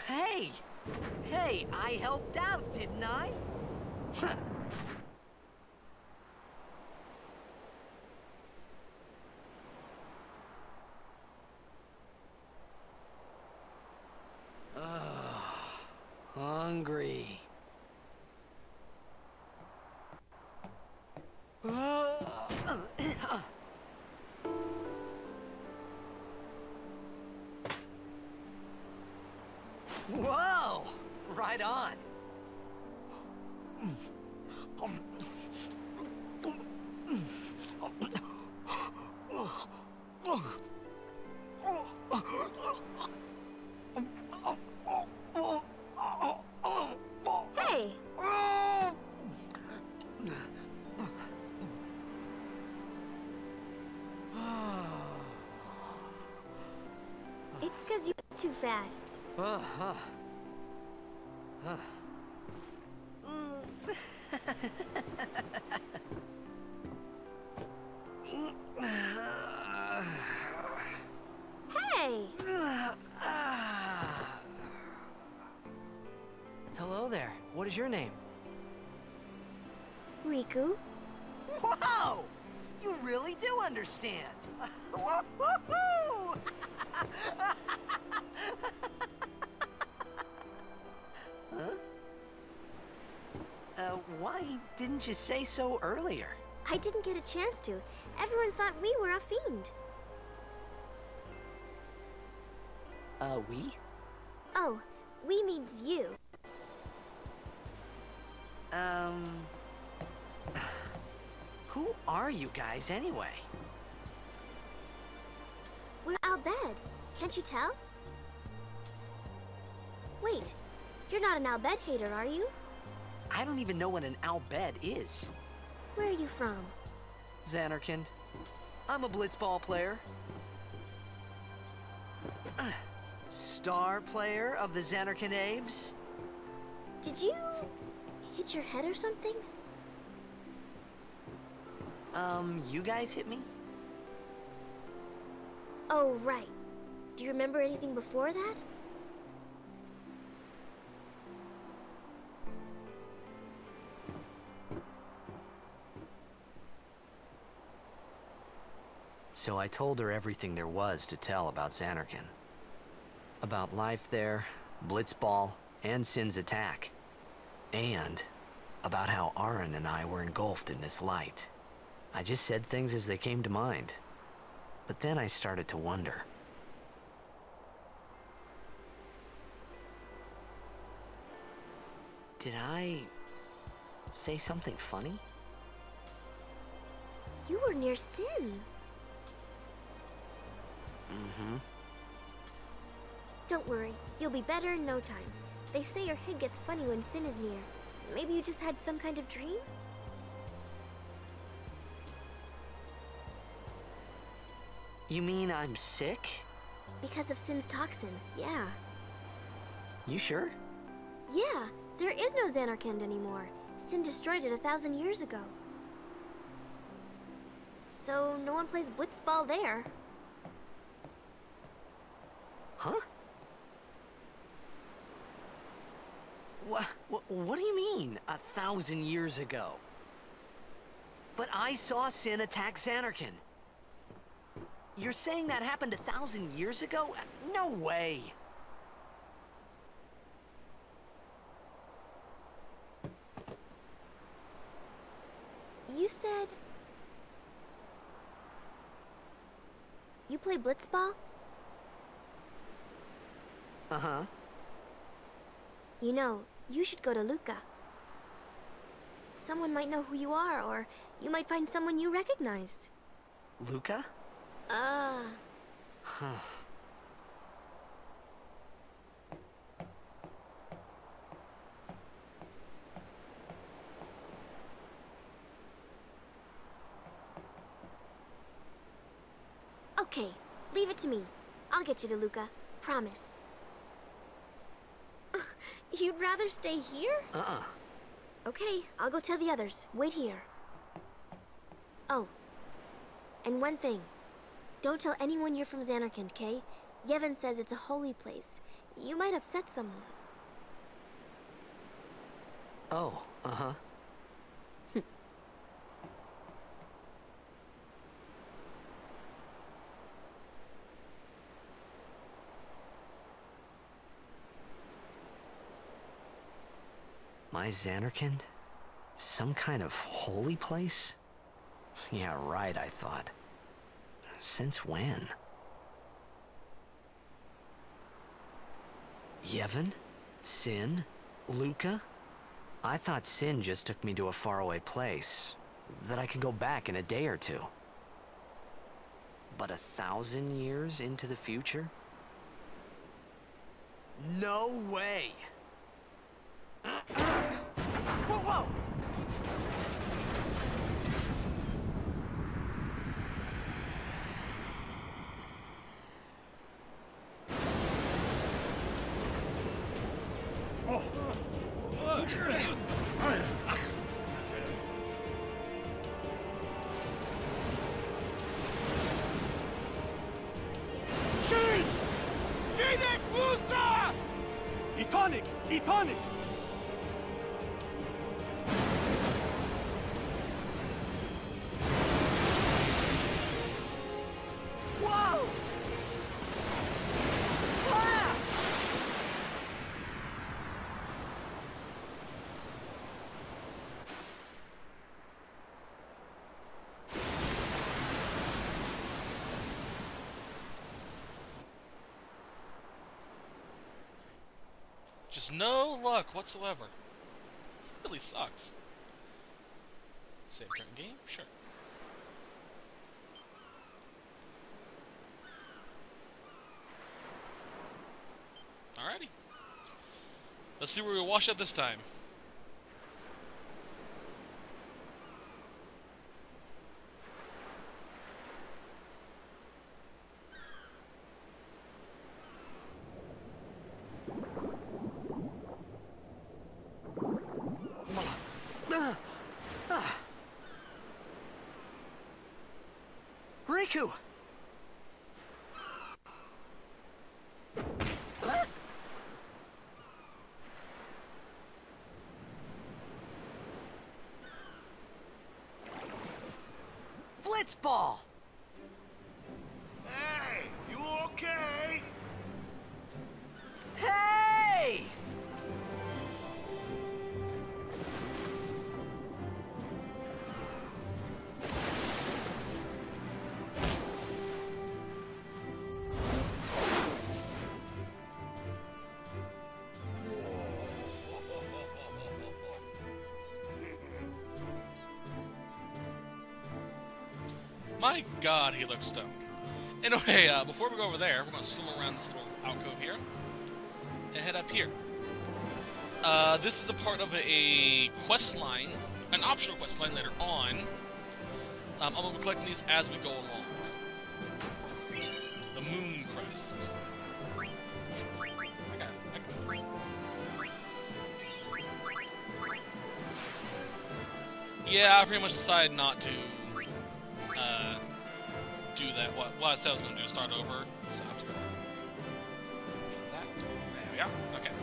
Hey! Hey, I helped out, didn't I? Hungry. Whoa! Right on. Hey! It's 'cause you eat too fast. Hey! Hello there. What is your name? Riku? Whoa! You really do understand. Woo-hoo-hoo! Huh? Why didn't you say so earlier? I didn't get a chance to. Everyone thought we were a fiend. We? Oh, we means you. Who are you guys anyway? We're Al-Bed. Can't you tell? Wait, you're not an Al-Bed hater, are you? I don't even know what an Al-Bed is. Where are you from? Xanarkand. I'm a blitzball player. Star player of the Xanarkand Abes. Did you hit your head or something? You guys hit me? Oh, right. Do you remember anything before that? So I told her everything there was to tell about Xanarkand. About life there, Blitzball, and Sin's attack. And about how Aaron and I were engulfed in this light. I just said things as they came to mind. But then I started to wonder. Did I say something funny? You were near Sin. Mm-hmm. Don't worry, you'll be better in no time. They say your head gets funny when Sin is near. Maybe you just had some kind of dream? You mean I'm sick? Because of Sin's toxin, yeah. You sure? Yeah, there is no Xanarkand anymore. Sin destroyed it 1,000 years ago. So no one plays blitzball there. Huh? What do you mean, 1,000 years ago? But I saw Sin attack Xanarkand. You're saying that happened 1,000 years ago? No way! You said... you play blitzball? Uh-huh. You know, you should go to Luca. Someone might know who you are, or you might find someone you recognize. Luca? Huh. Okay, leave it to me. I'll get you to Luca. Promise. You'd rather stay here? Uh-uh. Okay, I'll go tell the others. Wait here. Oh, and one thing. Don't tell anyone you're from Xanarkand, okay? Yevon says it's a holy place. You might upset someone. Oh, uh-huh. My Xanarkand? Some kind of holy place? Yeah, right, I thought. Since when? Yevon? Sin? Luca? I thought Sin just took me to a faraway place, that I could go back in a day or two. But 1,000 years into the future? No way! Whoa, whoa! Etonic! Etonic! Whoa! Ah! Just no luck whatsoever. Really sucks. Save current game? Sure. Alrighty. Let's see where we wash up this time. Riku! Huh? Blitzball! Hey, you okay? Hey! My god, he looks stoned. Anyway, before we go over there, we're going to swim around this little alcove here and head up here. This is a part of a quest line, an optional quest line later on. I'm going to be collecting these as we go along. The Moon Crest. Yeah, I pretty much decided not to do that. What I said I was going to do is start over. So I'm just going to that. There we go. Okay.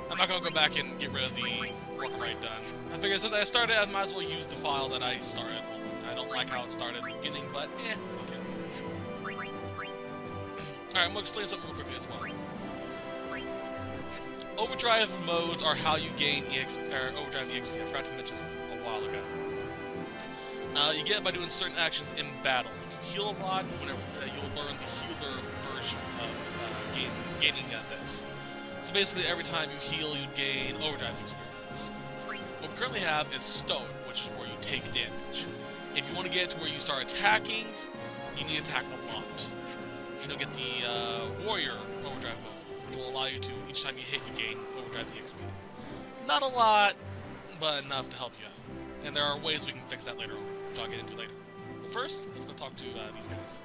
I'm not going to go back and get rid of the work right done. I figured since I started, I might as well use the file that I started. I don't like how it started at the beginning, but okay. Alright, I'm going to explain something real quickly as well. Overdrive modes are how you gain EXP, or overdrive EXP. I forgot to mention this a while ago. You get it by doing certain actions in battle. If you heal a lot, whenever you'll learn the healer version of gaining this. So basically, every time you heal, you gain overdrive experience. What we currently have is Stoic, which is where you take damage. If you want to get it to where you start attacking, you need to attack a lot. You'll get the Warrior overdrive mode, which will allow you to, each time you hit, you gain overdrive EXP. Not a lot, but enough to help you out. And there are ways we can fix that later on, which I'll get into later. But first, let's go talk to these guys.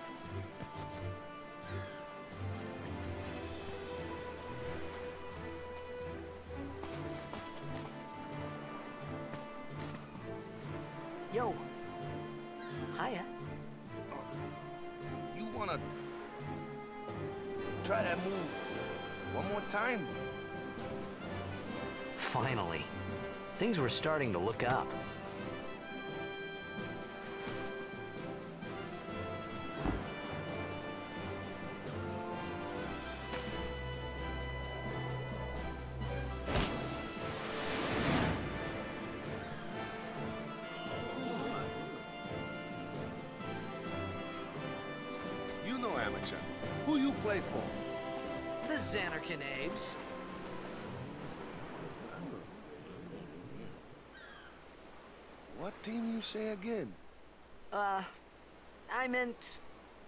Yo. Hiya. You wanna try that move. One more time. Finally. Things were starting to look up. You know, amateur. Who you play for? The Xanarkin Abes. What team you say again? I meant,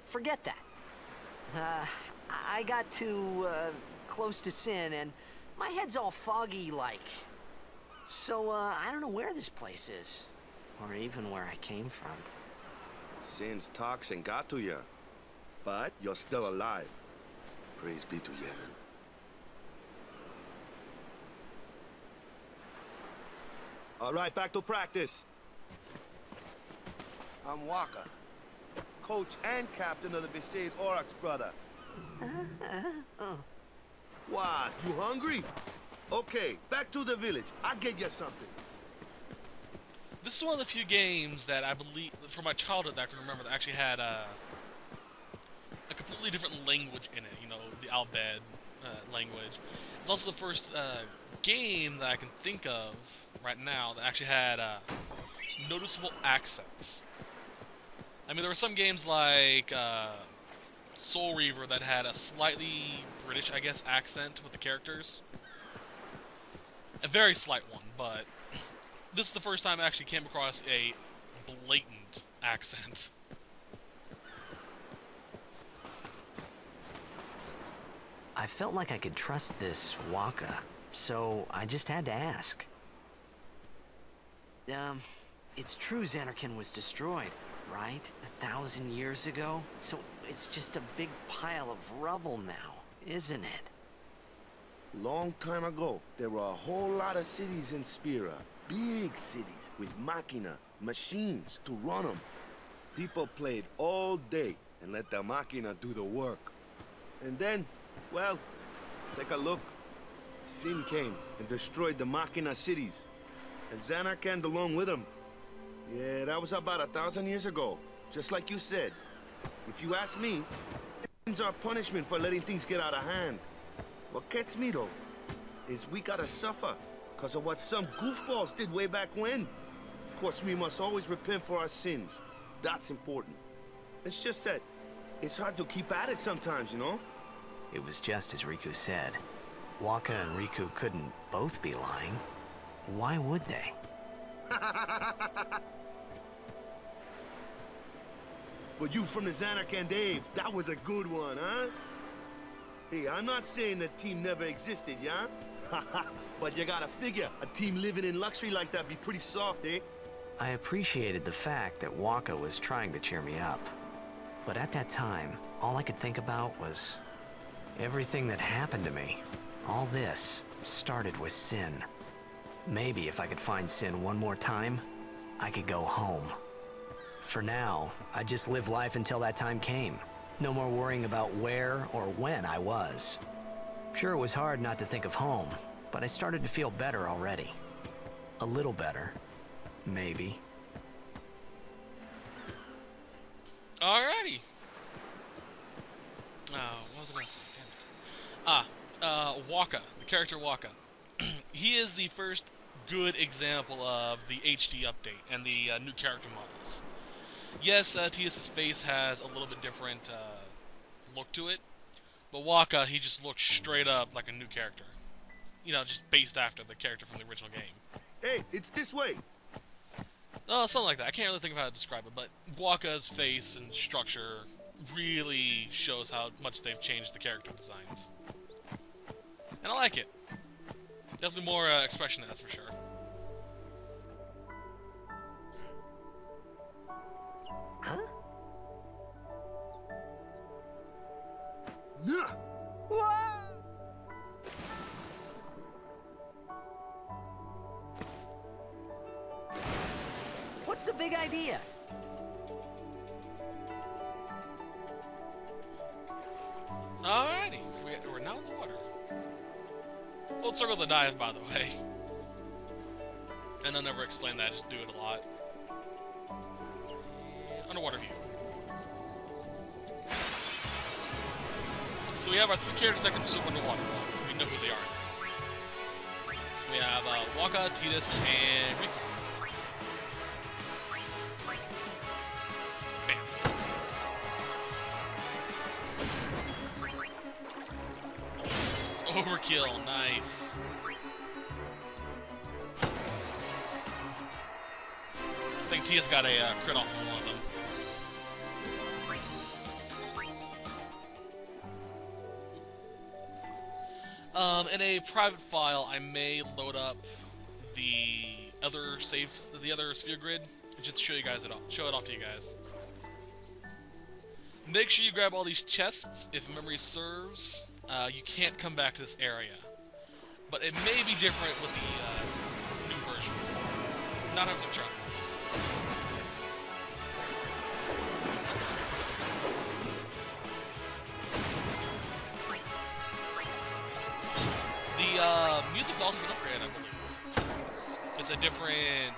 forget that. I got too, close to Sin, and my head's all foggy like. So, I don't know where this place is, or even where I came from. Sin's toxin got to you, but you're still alive. Praise be to Yevon. All right, back to practice. I'm Waka, coach and captain of the Besaid Aurochs, brother. What, you hungry? Okay, back to the village. I'll get you something. This is one of the few games that I believe, from my childhood, that I can remember that actually had a completely different language in it. You know, the Albed language. It's also the first game that I can think of right now that actually had noticeable accents. I mean, there were some games like Soul Reaver that had a slightly British, I guess, accent with the characters. A very slight one, but this is the first time I actually came across a blatant accent. I felt like I could trust this Waka, so I just had to ask. It's true Xanarkin was destroyed, right? 1,000 years ago? So it's just a big pile of rubble now, isn't it? Long time ago, there were a whole lot of cities in Spira. Big cities with machina, machines to run them. People played all day and let the machina do the work. And then, well, take a look. Sin came and destroyed the machina cities. And Xanarkand along with him. Yeah, that was about 1,000 years ago. Just like you said. If you ask me, it's our punishment for letting things get out of hand. What gets me, though, is we gotta suffer because of what some goofballs did way back when. Of course, we must always repent for our sins. That's important. It's just that it's hard to keep at it sometimes, you know? It was just as Riku said. Waka and Riku couldn't both be lying. Why would they? But you from the Xanarkand Abes, that was a good one, huh? Hey, I'm not saying the team never existed, yeah? But you gotta figure, a team living in luxury like that be pretty soft, eh? I appreciated the fact that Waka was trying to cheer me up. But at that time, all I could think about was everything that happened to me. All this started with Sin. Maybe if I could find Sin one more time, I could go home. For now, I just live life until that time came. No more worrying about where or when I was. Sure, it was hard not to think of home, but I started to feel better already. A little better. Maybe. Alrighty. What was I gonna say? Damn it. Waka, the character Waka. He is the first good example of the HD update and the new character models. Yes, TS's face has a little bit different look to it, but Waka, he just looks straight up like a new character. You know, just based after the character from the original game. Hey, it's this way. Something like that. I can't really think of how to describe it, but Waka's face and structure really shows how much they've changed the character designs. And I like it. Definitely more expression, that's for sure. Huh? Nah. Whoa! What's the big idea? Alrighty, so we Don't circle the dive, by the way. And I'll never explain that, just do it a lot. Underwater view. So we have our 3 characters that can swim underwater. We know who they are. We have Waka, Tidus, and Riku. Bam. Overkill, nice. I think Tia's got a crit off on one of them. In a private file, I may load up the other sphere grid, just to show you guys show it off to you guys. Make sure you grab all these chests. If memory serves, you can't come back to this area, but it may be different with the new version. Not 100% sure. The music's also been upgraded, I believe. It's a different...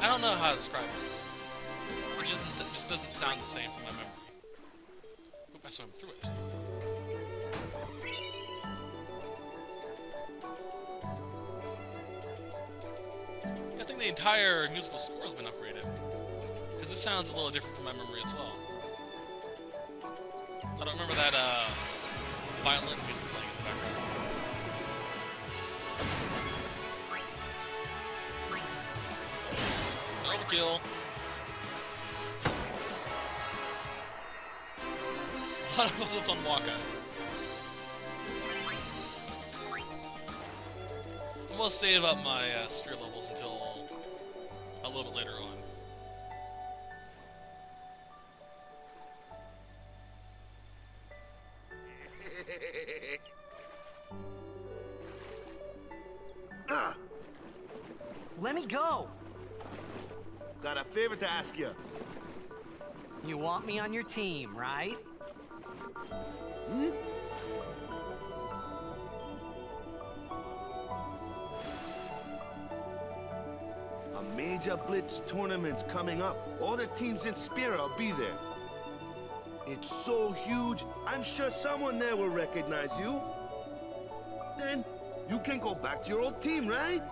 I don't know how to describe it. It just doesn't sound the same from my memory. Oop, I swam through it. I think the entire musical score has been upgraded. Because this sounds a little different from my memory as well. I don't remember that, violent music playing in the background. Overkill. A lot of close-ups on Waka. I'm gonna save up my sphere levels until a little bit later on. Let me go! Got a favor to ask you. You want me on your team, right? Hmm? A major Blitz tournament's coming up. All the teams in Spira will be there. It's so huge, I'm sure someone there will recognize you. Then you can go back to your old team, right?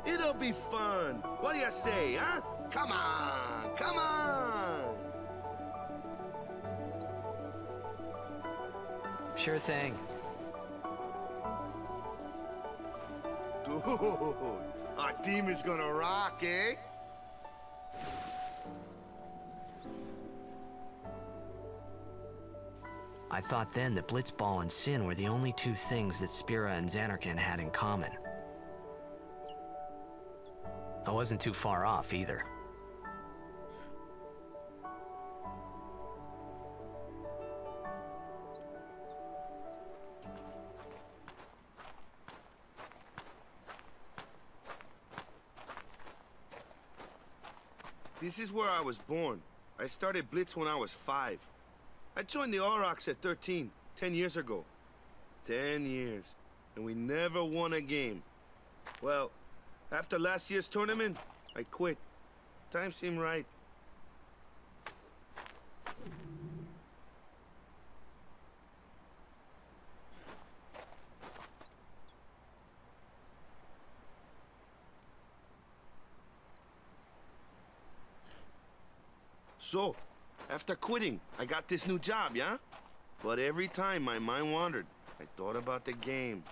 It'll be fun. What do you say, huh? Come on, come on! Sure thing. Dude, our team is gonna rock, eh? I thought then that Blitzball and Sin were the only 2 things that Spira and Xanarkand had in common. I wasn't too far off, either. This is where I was born. I started Blitz when I was 5. I joined the Aurochs at 13, 10 years ago. 10 years, and we never won a game. Well, after last year's tournament, I quit. Time seemed right. So, after quitting, I got this new job, yeah? But every time my mind wandered, I thought about the game.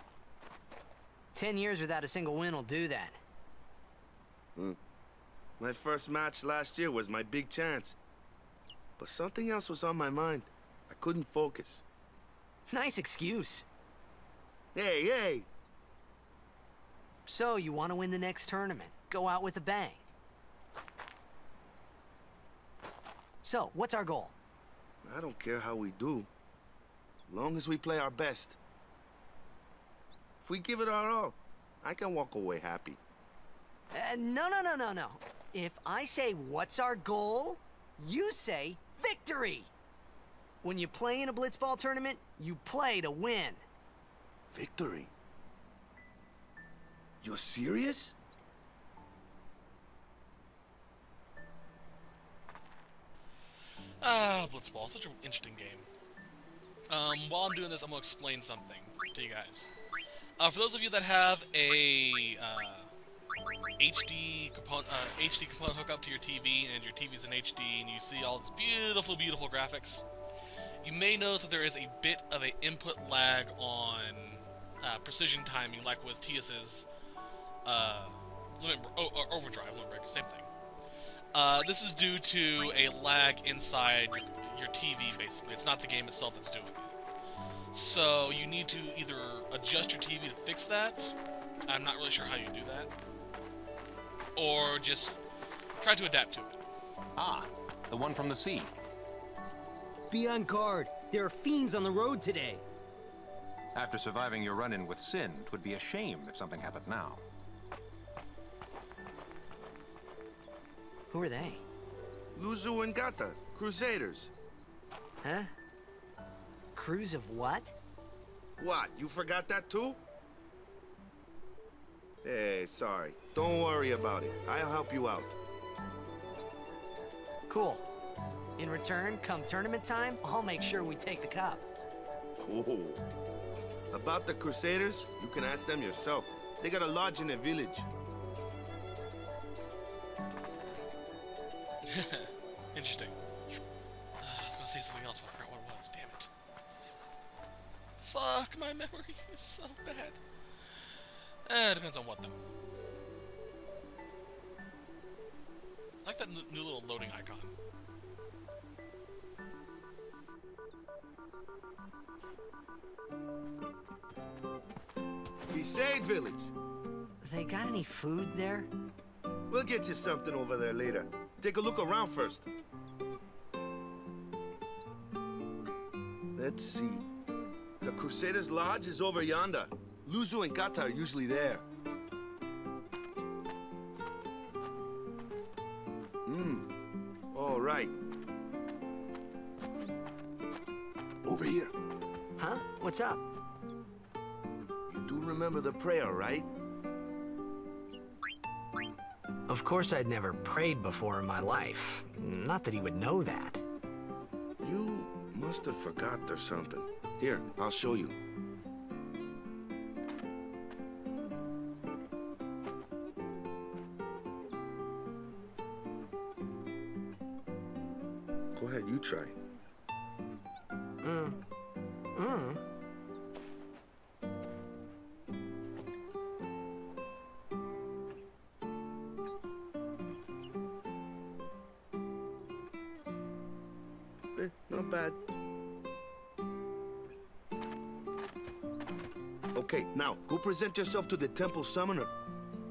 10 years without a single win will do that. My first match last year was my big chance. But something else was on my mind. I couldn't focus. Nice excuse. Hey, hey! So, you want to win the next tournament? Go out with a bang. So, what's our goal? I don't care how we do, long as we play our best. If we give it our all, I can walk away happy. No. If I say, what's our goal? You say, victory! When you play in a Blitzball tournament, you play to win. Victory? You're serious? Blitzball, such an interesting game. While I'm doing this, I'm gonna explain something to you guys. For those of you that have a HD component hookup to your TV, and your TV's in HD, and you see all this beautiful, beautiful graphics, you may notice that there is a bit of an input lag on precision timing, like with TS's overdrive, limit break, same thing. This is due to a lag inside your TV, basically. It's not the game itself that's doing it. So you need to either adjust your TV to fix that. I'm not really sure how you do that. Or just try to adapt to it. Ah, the one from the sea. Be on guard. There are fiends on the road today. After surviving your run-in with Sin, it would be a shame if something happened now. Who are they? Luzu and Gata, Crusaders. Huh? Crews of what? What, you forgot that too? Hey, sorry. Don't worry about it. I'll help you out. Cool. In return, come tournament time, I'll make sure we take the cup. Cool. About the Crusaders, you can ask them yourself. They got a lodge in a village. Interesting. I was gonna say something else, but I forgot what it was. Damn it. Fuck, my memory is so bad. Depends on what, though. I like that new little loading icon. Besaid village. They got any food there? We'll get you something over there later. Take a look around first. Let's see. The Crusaders' Lodge is over yonder. Luzu and Gata are usually there. All right. Over here. Huh? What's up? You do remember the prayer, right? Of course I'd never prayed before in my life. Not that he would know that. You must have forgot or something. Here, I'll show you. Go ahead, you try. Not bad. Okay, now, go present yourself to the temple summoner.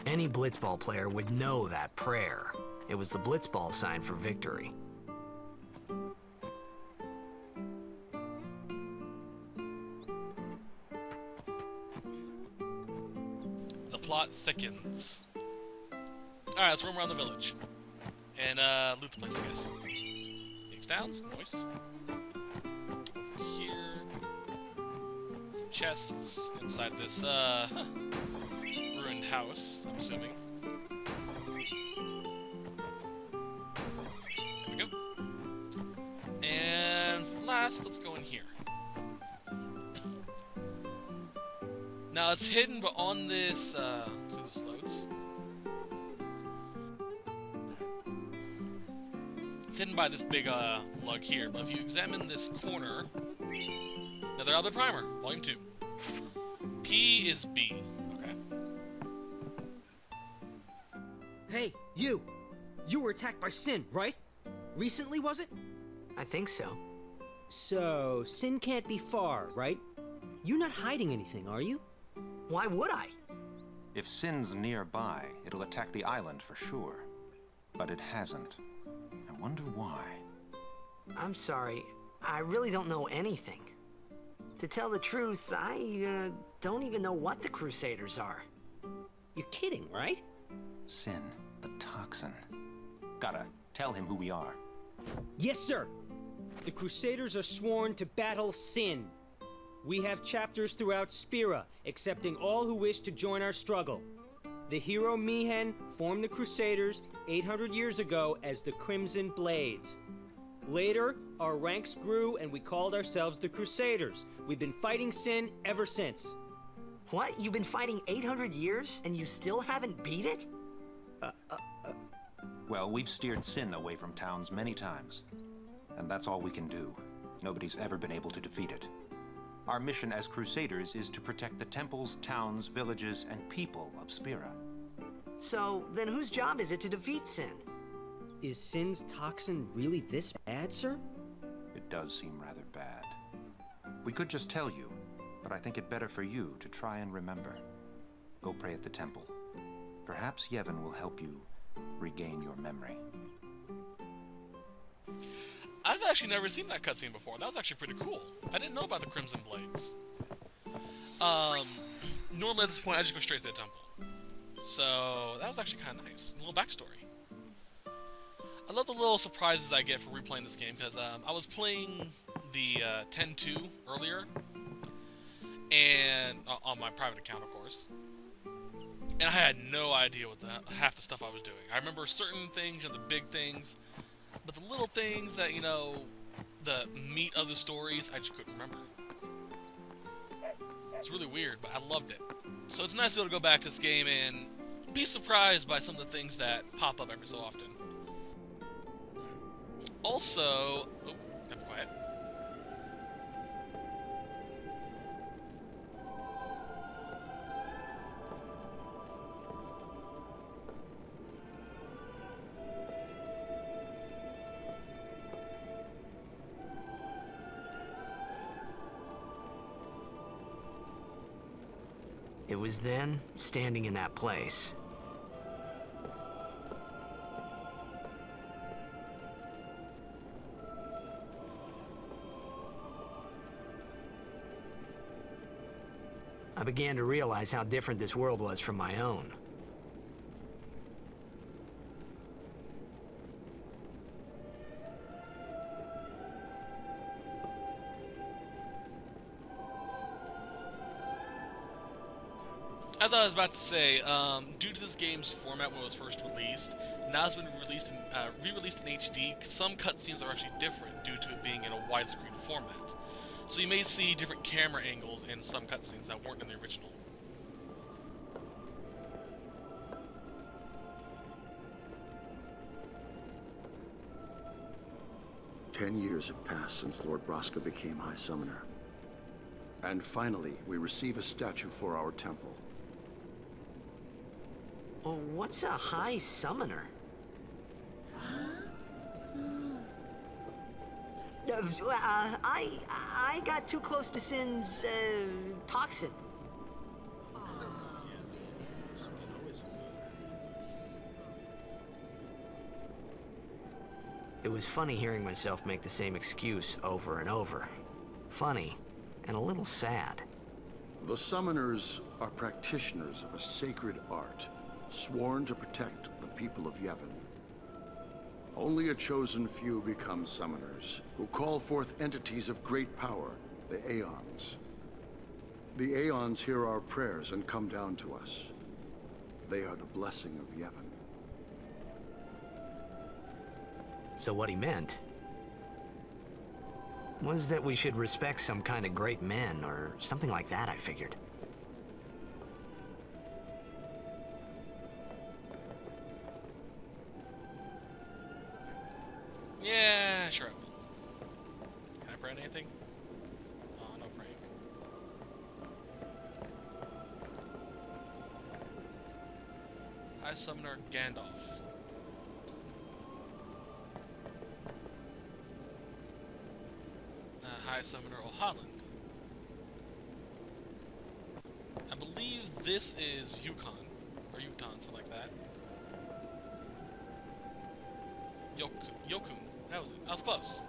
Any blitzball player would know that prayer. It was the blitzball sign for victory. The plot thickens. Alright, let's roam around the village. And, loot the place, I guess. Downs, noise. Here. Some chests inside this, ruined house, I'm assuming. There we go. And last, let's go in here. Now, it's hidden, but on this, so this loads. It's hidden by this big lug here, but if you examine this corner, another Albert Primer, Volume 2. P is B. Okay. Hey, you! You were attacked by Sin, right? Recently, was it? I think so. So, Sin can't be far, right? You're not hiding anything, are you? Why would I? If Sin's nearby, it'll attack the island for sure. But it hasn't. I wonder why. I'm sorry. I really don't know anything. To tell the truth, I don't even know what the Crusaders are. You're kidding, right? Sin, the toxin. Gotta tell him who we are. Yes, sir! The Crusaders are sworn to battle Sin. We have chapters throughout Spira, accepting all who wish to join our struggle. The hero Mihen formed the Crusaders 800 years ago as the Crimson Blades. Later, our ranks grew and we called ourselves the Crusaders. We've been fighting sin ever since. What? You've been fighting 800 years and you still haven't beat it? Well, we've steered sin away from towns many times. And that's all we can do. Nobody's ever been able to defeat it. Our mission as Crusaders is to protect the temples, towns, villages, and people of Spira. So, then whose job is it to defeat sin? Is Sin's toxin really this bad, sir? It does seem rather bad. We could just tell you, but I think it better for you to try and remember. Go pray at the temple. Perhaps Yevon will help you regain your memory. I've actually never seen that cutscene before. That was actually pretty cool. I didn't know about the Crimson Blades. Normally at this point, I just go straight to the temple. So, that was actually kind of nice. A little backstory. I love the little surprises I get for replaying this game, because I was playing the 10-2 earlier, and on my private account, of course. And I had no idea what half the stuff I was doing. I remember certain things, you know, the big things, but the little things that, you know, the meat of the stories, I just couldn't remember. It's really weird, but I loved it. So it's nice to be able to go back to this game and be surprised by some of the things that pop up every so often. Also, oh, I'm quiet. It was then, standing in that place, I began to realize how different this world was from my own. I thought I was about to say, due to this game's format when it was first released, now it's been released in, re-released in HD, some cutscenes are actually different due to it being in a widescreen format. So you may see different camera angles in some cutscenes that weren't in the original. Ten years have passed since Lord Braska became High Summoner. And finally, we receive a statue for our temple. Oh, what's a High Summoner? I got too close to Sin's, toxin. It was funny hearing myself make the same excuse over and over. Funny, and a little sad. The Summoners are practitioners of a sacred art, sworn to protect the people of Yevon. Only a chosen few become Summoners, who call forth entities of great power, the Aeons. The Aeons hear our prayers and come down to us. They are the blessing of Yevon. So what he meant was that we should respect some kind of great men, or something like that, I figured. Yeah, sure I will. Can I pray on anything? Oh, no praying. High Summoner Gandalf. High Summoner O'Holland. I believe this is Yukon, or Yukon, something like that. Yokun. That was it. I was close.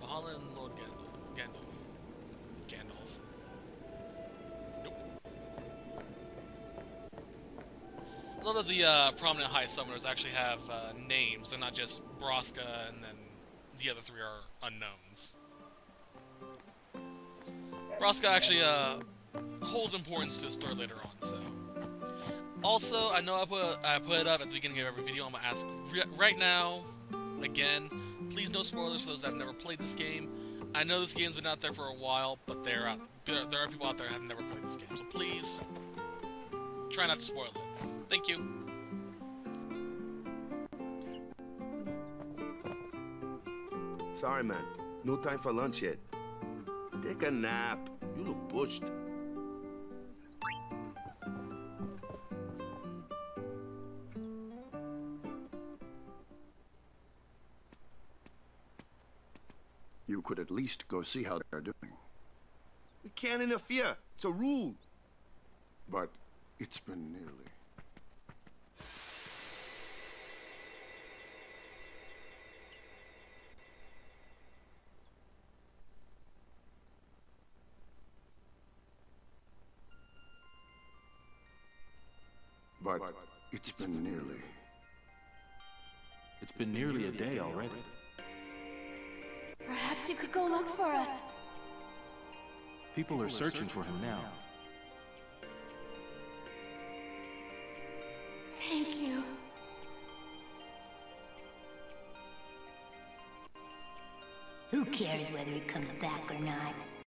O'Holland, Lord Gandalf. Nope. I love that the prominent High Summoners actually have names. They're not just Braska and then the other three are unknowns. Roscoe actually holds importance to the story later on. So, also, I know I put it up at the beginning of every video. I'm gonna ask right now, again, please no spoilers for those that have never played this game. I know this game's been out there for a while, but there are people out there that have never played this game. So please, try not to spoil it. Thank you. Sorry, man. No time for lunch yet. Take a nap. You look pushed. You could at least go see how they're doing. We can't interfere. It's a rule. But it's been nearly. But it's been nearly. It's been nearly a day already. Perhaps you could go look for us. People are searching for him now. Thank you. Who cares whether he comes back or not?